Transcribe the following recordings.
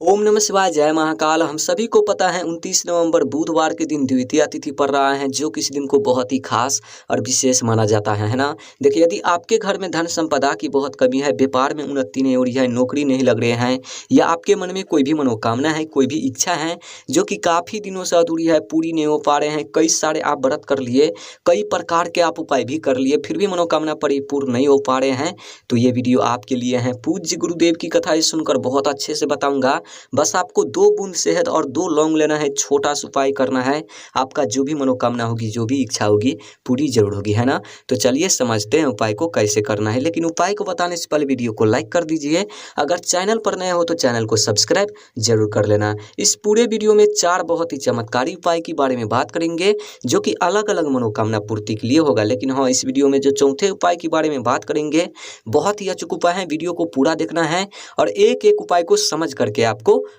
ओम नमः शिवाय, जय महाकाल। हम सभी को पता है 29 नवंबर बुधवार के दिन द्वितीया तिथि पड़ रहा है, जो किसी दिन को बहुत ही खास और विशेष माना जाता है ना। देखिए, यदि आपके घर में धन संपदा की बहुत कमी है, व्यापार में उन्नति नहीं हो रही है, नौकरी नहीं लग रहे हैं, या आपके मन में कोई भी मनोकामना है, कोई भी इच्छा है जो कि काफ़ी दिनों से अधूरी है, पूरी नहीं हो पा रहे हैं, कई सारे आप व्रत कर लिए, कई प्रकार के आप उपाय भी कर लिए, फिर भी मनोकामना परिपूर्ण नहीं हो पा रहे हैं, तो ये वीडियो आपके लिए है। पूज्य गुरुदेव की कथाएं सुनकर बहुत अच्छे से बताऊंगा। बस आपको 2 बूंद शहद और 2 लौंग लेना है, छोटा सा उपाय करना है, आपका जो भी मनोकामना होगी, जो भी इच्छा होगी, पूरी जरूर होगी, है ना। तो चलिए समझते हैं उपाय को कैसे करना है। लेकिन उपाय को बताने से पहले वीडियो को लाइक कर दीजिए। अगर चैनल पर नए हो तो चैनल को सब्सक्राइब जरूर कर लेना। इस पूरे वीडियो में 4 बहुत ही चमत्कारी उपाय के बारे में बात करेंगे, जो कि अलग अलग मनोकामना पूर्ति के लिए होगा। लेकिन हाँ, इस वीडियो में जो चौथे उपाय के बारे में बात करेंगे, बहुत ही अचूक उपाय है, वीडियो को पूरा देखना है और एक एक उपाय को समझ करके आपको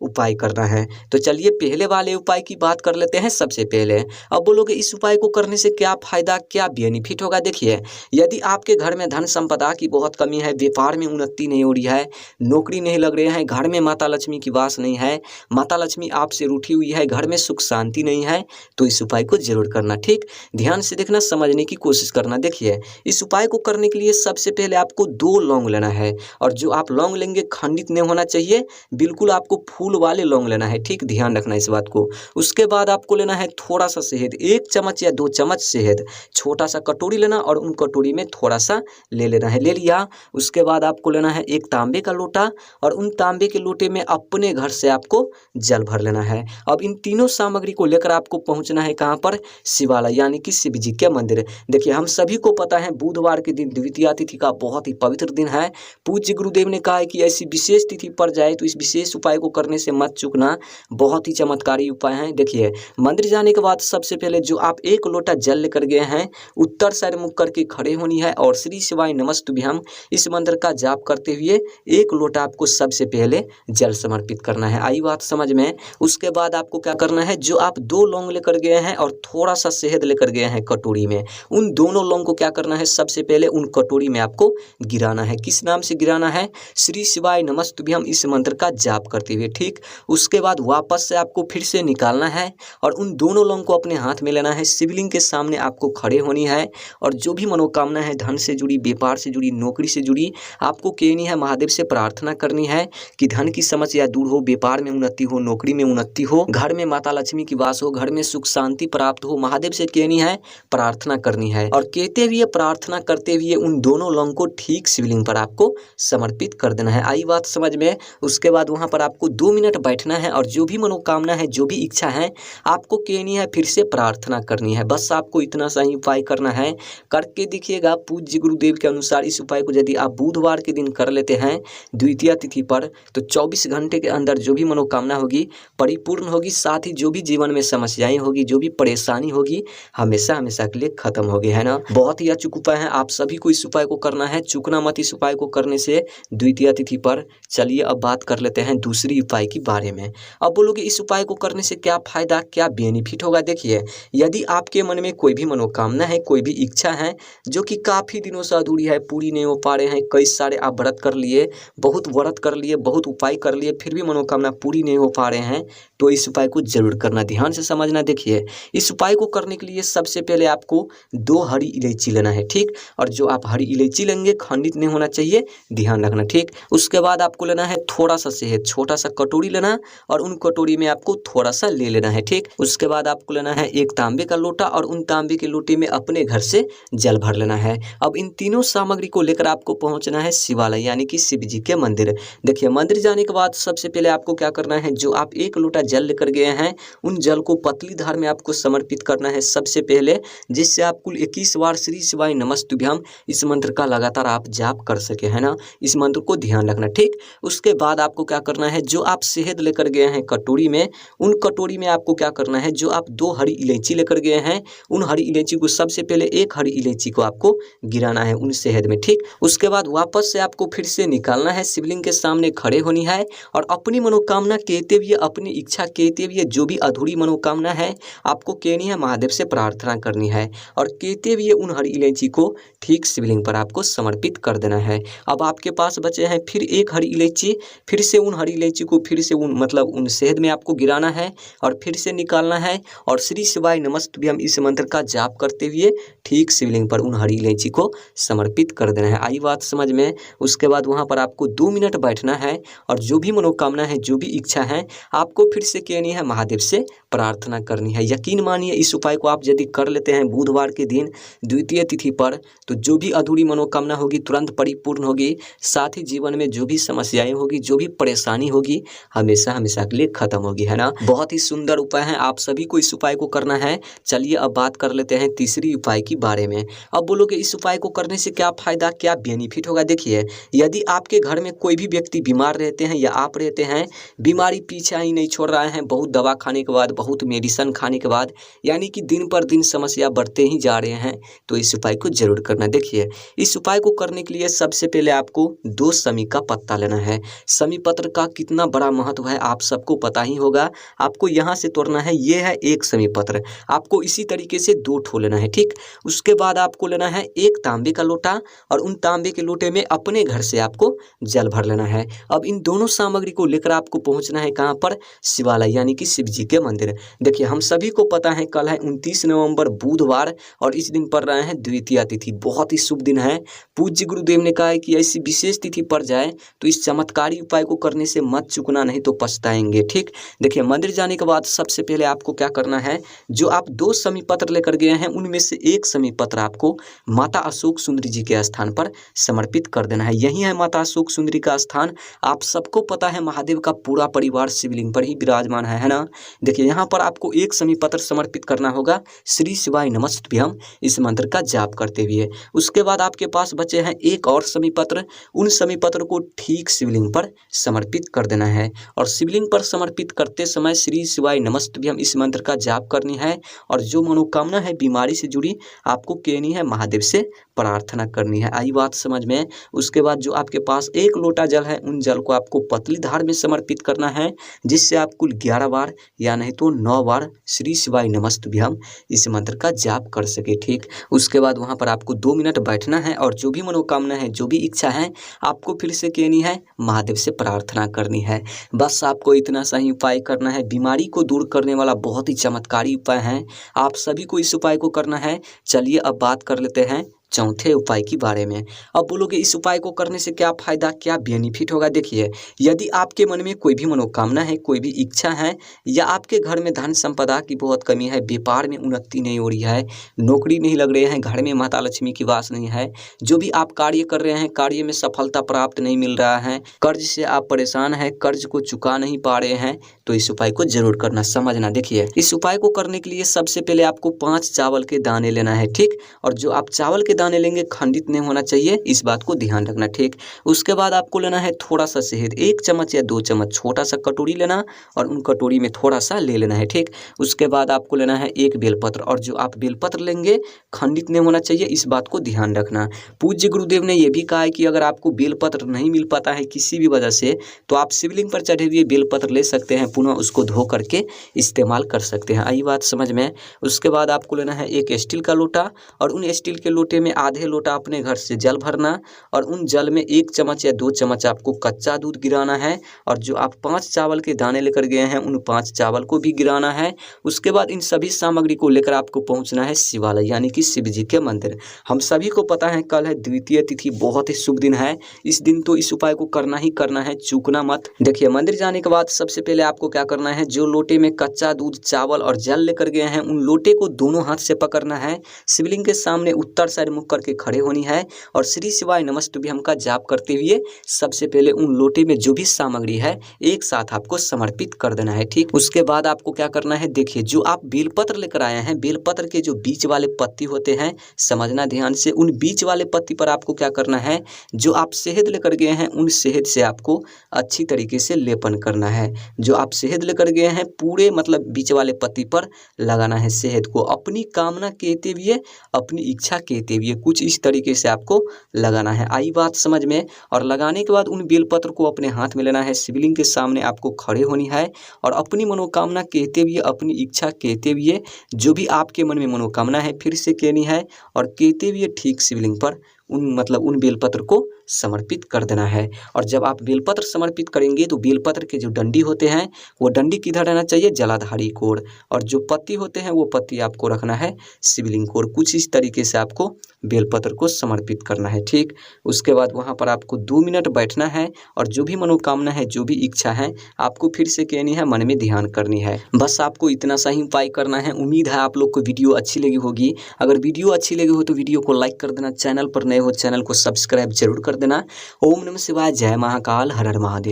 उपाय करना है। तो चलिए पहले वाले उपाय की बात कर लेते हैं। सबसे पहले अब बोलोगे इस उपाय को करने से क्या फायदा, क्या बेनिफिट होगा। देखिए, यदि आपके घर में धन संपदा की बहुत कमी है, व्यापार में उन्नति नहीं हो रही है, नौकरी नहीं लग रहे हैं, घर में माता लक्ष्मी की वास नहीं है, माता लक्ष्मी आपसे रूठी हुई है, घर में सुख शांति नहीं है, तो इस उपाय को जरूर करना। ठीक, ध्यान से देखना, समझने की कोशिश करना। देखिए, इस उपाय को करने के लिए सबसे पहले आपको 2 लौंग लेना है, और जो आप लौंग लेंगे खंडित नहीं होना चाहिए, बिल्कुल आपको फूल वाले लौंग लेना है। ठीक, ध्यान रखना इस बात को। उसके बाद आपको लेना है थोड़ा सा शहद, 1 चम्मच या 2 चम्मच शहद, छोटा सा कटोरी लेना और उन कटोरी में थोड़ा सा ले लेना है। ले लिया। उसके बाद आपको लेना है 1 तांबे का लोटा, और उन तांबे के लोटे में अपने घर से आपको जल भर लेना है। अब इन तीनों सामग्री को लेकर आपको पहुंचना है कहाँ पर, शिवालय, यानी कि शिव जी के मंदिर। देखिए, हम सभी को पता है बुधवार के दिन द्वितीया तिथि का बहुत ही पवित्र दिन है। पूज्य गुरुदेव ने कहा है कि ऐसी विशेष तिथि पर जाए तो इस विशेष उपाय को करने से मत चूकना, बहुत ही चमत्कारी उपाय है। देखिए, मंदिर जाने के बाद सबसे पहले जो आप 1 लोटा जल लेकर गए हैं, उत्तर साइड मुख करके खड़े होनी है और श्री शिवाय नमस्तुभ्यम इस मंत्र का जाप करते हुए 1 लोटा आपको सबसे पहले जल समर्पित करना है। आई बात समझ में। उसके बाद आपको क्या करना है, जो आप 2 लौंग लेकर गए हैं और थोड़ा सा शहद लेकर गए हैं कटोरी में, उन दोनों लौंग को क्या करना है, सबसे पहले उन कटोरी में आपको गिराना है। किस नाम से गिराना है, श्री शिवाय नमस्तुभ्यम इस मंत्र का जाप करते हुए। ठीक, उसके बाद वापस से आपको फिर से निकालना है और उन दोनों लौंग को अपने हाथ में लेना है। शिवलिंग के सामने आपको खड़े होनी है और जो भी मनोकामना है, धन से जुड़ी, व्यापार से जुड़ी, नौकरी से जुड़ी, आपको कहनी है, महादेव से प्रार्थना करनी है कि धन की समस्या दूर हो, व्यापार में उन्नति हो, नौकरी में उन्नति हो, घर में माता लक्ष्मी की वास हो, घर में सुख शांति प्राप्त हो। महादेव से कहनी है, प्रार्थना करनी है, और कहते हुए, प्रार्थना करते हुए उन दोनों लौंग को ठीक शिवलिंग पर आपको समर्पित कर देना है। आई बात समझ में। उसके बाद वहां पर आपको 2 मिनट बैठना है और जो भी मनोकामना है, जो भी इच्छा है, आपको कहनी है, फिर से प्रार्थना करनी है। बस आपको इतना सा ही उपाय करना है। करके देखिएगा, पूज्य गुरुदेव के अनुसार इस उपाय को यदि आप बुधवार के दिन कर लेते हैं द्वितीया तिथि पर, तो 24 घंटे के अंदर जो भी मनोकामना होगी परिपूर्ण होगी, साथ ही जो भी जीवन में समस्याएं होगी, जो भी परेशानी होगी, हमेशा हमेशा के लिए खत्म होगी, है ना। बहुत ही अचूक उपाय है, आप सभी को इस उपाय को करना है, चूकना मत इस उपाय को करने से द्वितीया तिथि पर। चलिए अब बात कर लेते हैं दूसरी उपाय के बारे में। अब बोलोगे इस उपाय को करने से क्या फायदा, क्या बेनिफिट होगा। देखिए, यदि आपके मन में कोई भी मनोकामना है, कोई भी इच्छा है जो कि काफ़ी दिनों से अधूरी है, पूरी नहीं हो पा रहे हैं, कई सारे आप व्रत कर लिए, बहुत व्रत कर लिए, बहुत उपाय कर लिए, फिर भी मनोकामना पूरी नहीं हो पा रहे हैं, तो इस उपाय को जरूर करना। ध्यान से समझना। देखिए, इस उपाय को करने के लिए सबसे पहले आपको 2 हरी इलायची लेना है। ठीक, और जो आप हरी इलायची लेंगे खंडित नहीं होना चाहिए, ध्यान रखना। ठीक, उसके बाद आपको लेना है थोड़ा सा शहद, छोटा सा कटोरी लेना और उन कटोरी में आपको थोड़ा सा ले लेना है। ठीक, उसके बाद आपको लेना है 1 तांबे का लोटा और उन तांबे के लोटे में अपने घर से जल भर लेना है। अब इन तीनों सामग्री को लेकर आपको पहुंचना है शिवालय, यानी कि शिव जी के मंदिर। देखिए, मंदिर जाने के बाद सबसे पहले आपको क्या करना है, जो आप 1 लोटा जल लेकर गए हैं, उन जल को पतली धार में आपको समर्पित करना है सबसे पहले, जिससे आप कुल 21 बार श्री शिवाय नमस्तुभ्यम इस मंत्र का लगातार आप जाप कर सके, है ना। इस मंत्र को ध्यान रखना। ठीक, उसके बाद आपको क्या करना है, जो आप शहद लेकर गए हैं कटोरी में, उन कटोरी में आपको क्या करना है, जो आप 2 हरी इलायची लेकर गए हैं, उन हरी इलायची को सबसे पहले 1 हरी इलायची को आपको गिराना है उन शहद में। ठीक, उसके बाद वापस से आपको फिर से निकालना है, शिवलिंग के सामने खड़े होनी है और अपनी मनोकामना कहते हुए, अपनी इच्छा कहते हुए, जो भी अधूरी मनोकामना है आपको कहनी है, महादेव से प्रार्थना करनी है और कहते हुए उन हरी इलायची को ठीक शिवलिंग पर आपको समर्पित कर देना है। अब आपके पास बचे हैं फिर 1 हरी इलायची, फिर से उन हरी इलायची को फिर से उन शहद में आपको गिराना है और फिर से निकालना है और श्री शिवाय नमस्तुभ्यम इस मंत्र का जाप करते हुए ठीक शिवलिंग पर उन हरी इलायची को समर्पित कर देना है। आई बात समझ में। उसके बाद वहाँ पर आपको 2 मिनट बैठना है और जो भी मनोकामना है, जो भी इच्छा है, आपको फिर से कहनी है, महादेव से प्रार्थना करनी है। यकीन मानिए इस उपाय को आप यदि कर लेते हैं बुधवार के दिन द्वितीय तिथि पर, तो जो भी अधूरी मनोकामना होगी तुरंत परिपूर्ण होगी। साथ ही जीवन में जो भी समस्याएं होगी, जो भी परेशानी होगी, हमेशा हमेशा के लिए खत्म होगी, है ना। बहुत ही सुंदर उपाय है, आप सभी को इस उपाय को करना है। चलिए अब बात कर लेते हैं तीसरी उपाय की बारे में। अब बोलोगे इस उपाय को करने से क्या फायदा, क्या बेनिफिट होगा। देखिए, यदि आपके घर में कोई भी व्यक्ति बीमार रहते हैं या आप रहते हैं, बीमारी पीछा ही नहीं छोड़ रहा है, बहुत दवा खाने के बाद, बहुत मेडिसिन खाने के बाद, यानी कि दिन पर दिन समस्या बढ़ते ही जा रहे हैं, तो इस उपाय को जरूर करना। देखिए, इस उपाय को करने के लिए सबसे पहले आपको 2 समी का पत्ता लेना है। समी पत्र का कितना बड़ा महत्व है आप सबको पता ही होगा। आपको यहाँ से तोड़ना है, ये है 1 समी पत्र। आपको इसी तरीके से 2 ठो लेना है, ठीक। उसके बाद आपको लेना है 1 तांबे का लोटा और उन तांबे के लोटे में अपने घर से आपको जल भर लेना है। अब इन दोनों सामग्री को लेकर आपको पहुंचना है कहाँ पर, शिवालय यानी कि शिव जी के मंदिर। देखिए, हम सभी को पता है कल है 29 नवंबर बुधवार और इस दिन पड़ रहे हैं द्वितीया तिथि। बहुत ही शुभ दिन है। पूज्य गुरुदेव ने कहा है कि ऐसी विशेष तिथि पड़ जाए तो इस चमत्कारी उपाय को करने से मत चूकना, नहीं तो पछताएंगे, ठीक। देखिए, मंदिर जाने के बाद सबसे पहले आपको क्या करना है, जो आप 2 समी पत्र लेकर गए हैं उनमें से 1 समी पत्र आपको माता अशोक सुंदरी जी के स्थान पर समर्पित कर देना है। यही है माता अशोक सुंदरी का स्थान। आप सबको पता है महादेव का पूरा परिवार शिवलिंग पर ही विराजमान है ना। देखिए, यहाँ पर आपको 1 समी पत्र समर्पित करना होगा श्री शिवाय नमस्तुभ्यम इस मंत्र का जाप करते हुए। उसके बाद आपके पास बचे हैं 1 और समी पत्र। उन समी पत्र को ठीक शिवलिंग पर समर्पित कर देना है और शिवलिंग पर समर्पित करते समय श्री शिवाय नमस्तुभ्यम इस मंत्र का जाप करनी है और जो मनोकामना है बीमारी से जुड़ी आपको कहनी है, महादेव से प्रार्थना करनी है। आई बात समझ में। उसके बाद जो आपके पास 1 लोटा जल है, उन जल को आपको पतली धार में समर्पित करना है, जिससे आप कुल 11 बार या नहीं तो 9 बार श्री शिवाय नमस्तुभ्यम इस मंत्र का जाप कर सके, ठीक। उसके बाद वहाँ पर आपको 2 मिनट बैठना है और जो भी मनोकामना है, जो भी इच्छा है, आपको फिर से कहनी है, महादेव से प्रार्थना करनी है। बस आपको इतना सा ही उपाय करना है। बीमारी को दूर करने वाला बहुत ही चमत्कारी उपाय है। आप सभी को इस उपाय को करना है। चलिए अब बात कर लेते हैं चौथे उपाय की बारे में। अब बोलोगे इस उपाय को करने से क्या फायदा, क्या बेनिफिट होगा। देखिए, यदि आपके मन में कोई भी मनोकामना है, कोई भी इच्छा है, या आपके घर में धन संपदा की बहुत कमी है, व्यापार में उन्नति नहीं हो रही है, नौकरी नहीं लग रहे हैं, घर में माता लक्ष्मी की वास नहीं है, जो भी आप कार्य कर रहे हैं, कार्य में सफलता प्राप्त नहीं मिल रहा है, कर्ज से आप परेशान हैं, कर्ज को चुका नहीं पा रहे हैं, तो इस उपाय को जरूर करना, समझना। देखिए, इस उपाय को करने के लिए सबसे पहले आपको 5 चावल के दाने लेना है, ठीक। और जो आप चावल के दाने लेंगे खंडित नहीं होना चाहिए, इस बात को ध्यान रखना, ठीक। उसके बाद आपको लेना है थोड़ा सा शहद, 1 चम्मच या 2 चम्मच, छोटा सा कटोरी लेना और उन कटोरी में थोड़ा सा ले लेना है, ठीक। उसके बाद आपको लेना है 1 बेलपत्र और जो आप बेलपत्र लेंगे खंडित नहीं होना चाहिए, इस बात को ध्यान रखना। पूज्य गुरुदेव ने यह भी कहा है कि अगर आपको बेलपत्र नहीं मिल पाता है किसी भी वजह से, तो आप शिवलिंग पर चढ़े हुए बेलपत्र ले सकते हैं, पुनः उसको धो करके इस्तेमाल कर सकते हैं। आई बात समझ में। उसके बाद आपको लेना है 1 स्टील का लोटा और उन स्टील के लोटे में आधे लोटा अपने घर से जल भरना और उन जल में 1 चम्मच या 2 चम्मच आपको कच्चा दूध गिराना है और जो आप 5 चावल के दाने लेकर गए हैं उन 5 चावल को भी गिराना है। उसके बाद इन सभी सामग्री को लेकर आपको पहुंचना है शिवालय यानी कि शिव जी के मंदिर। हम सभी को पता है कल है द्वितीय तिथि, बहुत ही शुभ दिन है। इस दिन तो इस उपाय को करना ही करना है, चूकना मत। देखिए, मंदिर जाने के बाद सबसे पहले आपको क्या करना है, जो लोटे में कच्चा दूध, चावल और जल लेकर गए हैं उन लोटे को दोनों हाथ से पकड़ना है, शिवलिंग के सामने उत्तर साइड मुख करके खड़े होनी है और श्री शिवाय नमस्तुभ्यम का जाप करते हुए सबसे पहले उन लोटे में जो भी सामग्री है एक साथ आपको समर्पित कर देना है, ठीक। उसके बाद आपको क्या करना है, देखिए, जो आप बेलपत्र लेकर आए हैं, बेलपत्र के जो बीच वाले पत्ती होते हैं, समझना ध्यान से, उन बीच वाले पत्ती पर आपको क्या करना है, जो आप शहद लेकर गए हैं उन शहद से आपको अच्छी तरीके से लेपन करना है। जो आप शहद लेकर गए हैं पूरे मतलब बीच वाले पत्ती पर लगाना है शहद को, अपनी कामना कहते हुए, अपनी इच्छा कहते हुए कुछ इस तरीके से आपको लगाना है। आई बात समझ में। और लगाने के बाद उन बेलपत्र को अपने हाथ में लेना है, शिवलिंग के सामने आपको खड़े होनी है और अपनी मनोकामना कहते हुए, अपनी इच्छा कहते हुए, जो भी आपके मन में मनोकामना है फिर से कहनी है और कहते हुए ठीक शिवलिंग पर उन बेलपत्र को समर्पित कर देना है। और जब आप बेलपत्र समर्पित करेंगे तो बेलपत्र के जो डंडी होते हैं वो डंडी किधर रहना चाहिए, जलाधारी की ओर, और जो पत्ती होते हैं वो पत्ती आपको रखना है शिवलिंग को। और कुछ इस तरीके से आपको बेलपत्र को समर्पित करना है। ठीक, उसके बाद वहाँ पर आपको 2 मिनट बैठना है और जो भी मनोकामना है, जो भी इच्छा है, आपको फिर से कहनी है, मन में ध्यान करनी है। बस आपको इतना सा ही उपाय करना है। उम्मीद है आप लोग को वीडियो अच्छी लगी होगी। अगर वीडियो अच्छी लगी हो तो वीडियो को लाइक कर देना, चैनल पर नए हो चैनल को सब्सक्राइब जरूर कर देना। ओम नमः शिवाय, जय महाकाल, हर हर महादेव।